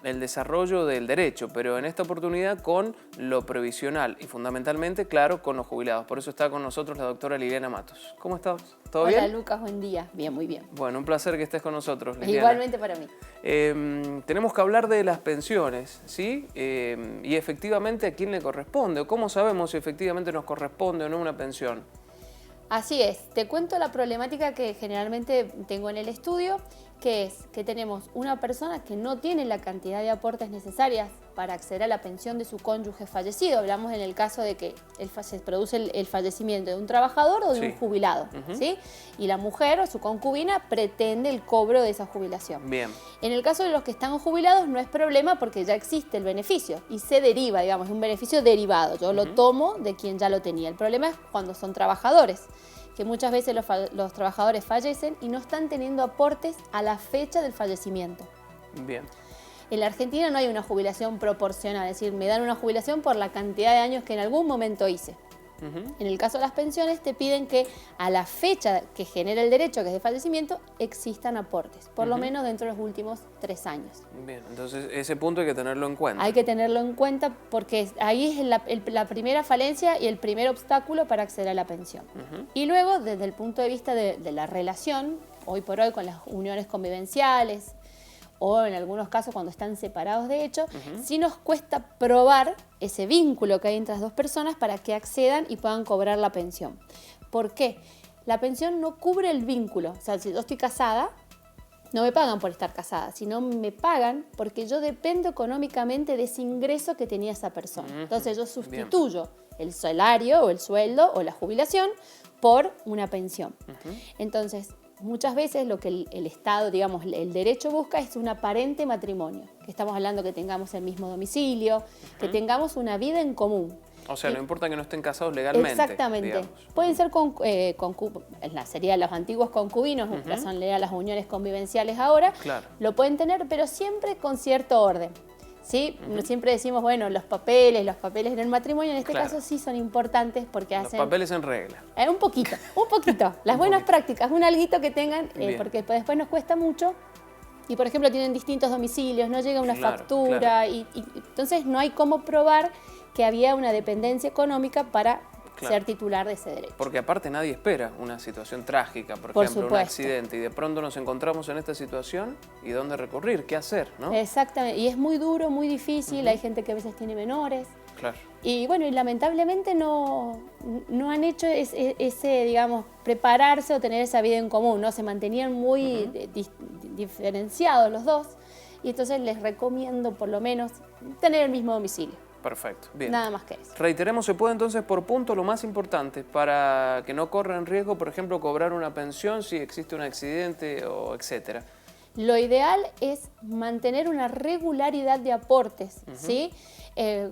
el desarrollo del derecho, pero en esta oportunidad con lo previsional y fundamentalmente, claro, con los jubilados. Por eso está con nosotros la doctora Liliana Matos. ¿Cómo estás? ¿Todo bien? Hola Lucas, buen día. Bien, muy bien. Bueno, un placer que estés con nosotros, Liliana. Igualmente para mí. Tenemos que hablar de las pensiones, ¿sí? Y efectivamente a quién le corresponde, o cómo sabemos si efectivamente nos corresponde o no una pensión. Así es, te cuento la problemática que generalmente tengo en el estudio, que es que tenemos una persona que no tiene la cantidad de aportes necesarias para acceder a la pensión de su cónyuge fallecido. Hablamos en el caso de que se produce el fallecimiento de un trabajador o de un jubilado, ¿sí? Y la mujer o su concubina pretende el cobro de esa jubilación. Bien. En el caso de los que están jubilados no es problema porque ya existe el beneficio y se deriva, digamos, es un beneficio derivado. Yo lo tomo de quien ya lo tenía. El problema es cuando son trabajadores, que muchas veces los trabajadores fallecen y no están teniendo aportes a la fecha del fallecimiento. Bien. En la Argentina no hay una jubilación proporcional, es decir, me dan una jubilación por la cantidad de años que en algún momento hice. En el caso de las pensiones te piden que a la fecha que genera el derecho, que es de fallecimiento, existan aportes, por lo menos dentro de los últimos 3 años. Bien, entonces ese punto hay que tenerlo en cuenta. Hay que tenerlo en cuenta porque ahí es la primera falencia y el primer obstáculo para acceder a la pensión. Y luego, desde el punto de vista de la relación, hoy por hoy con las uniones convivenciales, o en algunos casos cuando están separados de hecho, sí nos cuesta probar ese vínculo que hay entre las dos personas para que accedan y puedan cobrar la pensión. ¿Por qué? La pensión no cubre el vínculo. O sea, si yo estoy casada, no me pagan por estar casada, sino me pagan porque yo dependo económicamente de ese ingreso que tenía esa persona. Entonces yo sustituyo el salario o el sueldo o la jubilación por una pensión. Entonces, muchas veces lo que el Estado, digamos, el derecho busca es un aparente matrimonio, que estamos hablando que tengamos el mismo domicilio, que tengamos una vida en común. O sea, no importa que no estén casados legalmente. Exactamente. Digamos. Pueden ser serían los antiguos concubinos, son las uniones convivenciales ahora, lo pueden tener, pero siempre con cierto orden. ¿Sí? Siempre decimos, bueno, los papeles en el matrimonio, en este caso sí son importantes porque hacen... Los papeles en regla. Un poquito. Las buenas prácticas, un alguito que tengan, porque después nos cuesta mucho. Y, por ejemplo, tienen distintos domicilios, no llega una factura. Y entonces no hay cómo probar que había una dependencia económica para ser titular de ese derecho. Porque aparte nadie espera una situación trágica, por ejemplo, un accidente, y de pronto nos encontramos en esta situación y dónde recurrir, qué hacer, ¿no? Exactamente, y es muy duro, muy difícil, hay gente que a veces tiene menores. Claro. Y bueno, y lamentablemente no han hecho ese, digamos, prepararse o tener esa vida en común, ¿no? Se mantenían muy diferenciados los dos, y entonces les recomiendo por lo menos tener el mismo domicilio. Perfecto, bien. Nada más que eso. Reiteremos, se puede entonces por punto lo más importante para que no corra en riesgo, por ejemplo, cobrar una pensión si existe un accidente o etcétera. Lo ideal es mantener una regularidad de aportes, ¿sí?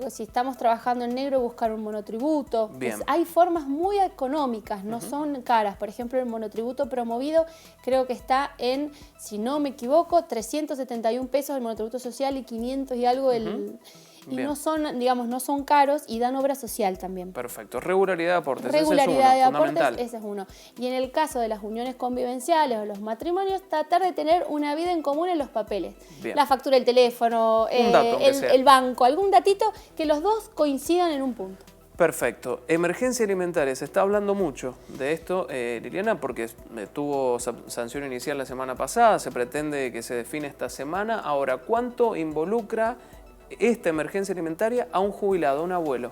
Si estamos trabajando en negro, buscar un monotributo. Hay formas muy económicas, no son caras. Por ejemplo, el monotributo promovido creo que está en, si no me equivoco, 371 pesos el monotributo social y 500 y algo el... Y no son, digamos, no son caros y dan obra social también. Perfecto. Regularidad de aportes. Regularidad de aportes, ese es uno. Y en el caso de las uniones convivenciales o los matrimonios, tratar de tener una vida en común en los papeles. La factura del teléfono, el banco, algún datito que los dos coincidan en un punto. Perfecto. Emergencia alimentaria. Se está hablando mucho de esto, Liliana, porque tuvo sanción inicial la semana pasada, se pretende que se define esta semana. Ahora, ¿cuánto involucra esta emergencia alimentaria a un jubilado, a un abuelo?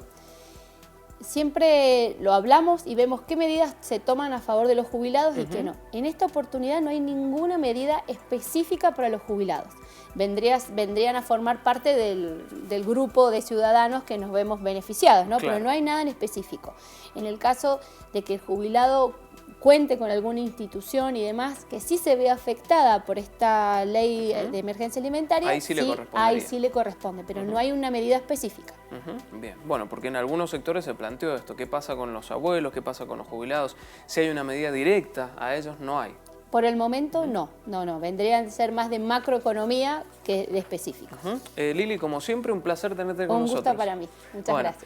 Siempre lo hablamos y vemos qué medidas se toman a favor de los jubilados y qué no. En esta oportunidad no hay ninguna medida específica para los jubilados. Vendrían a formar parte del grupo de ciudadanos que nos vemos beneficiados, ¿no? Pero no hay nada en específico. En el caso de que el jubilado cuente con alguna institución y demás que sí se ve afectada por esta ley de emergencia alimentaria, ahí sí le corresponde. Ahí sí le corresponde, pero no hay una medida específica. Bien, bueno, porque en algunos sectores se planteó esto, ¿qué pasa con los abuelos? ¿Qué pasa con los jubilados? Si hay una medida directa a ellos, no hay. Por el momento no, vendrían a ser más de macroeconomía que de específicos. Lili, como siempre, un placer tenerte con nosotros. Un gusto para mí, muchas gracias.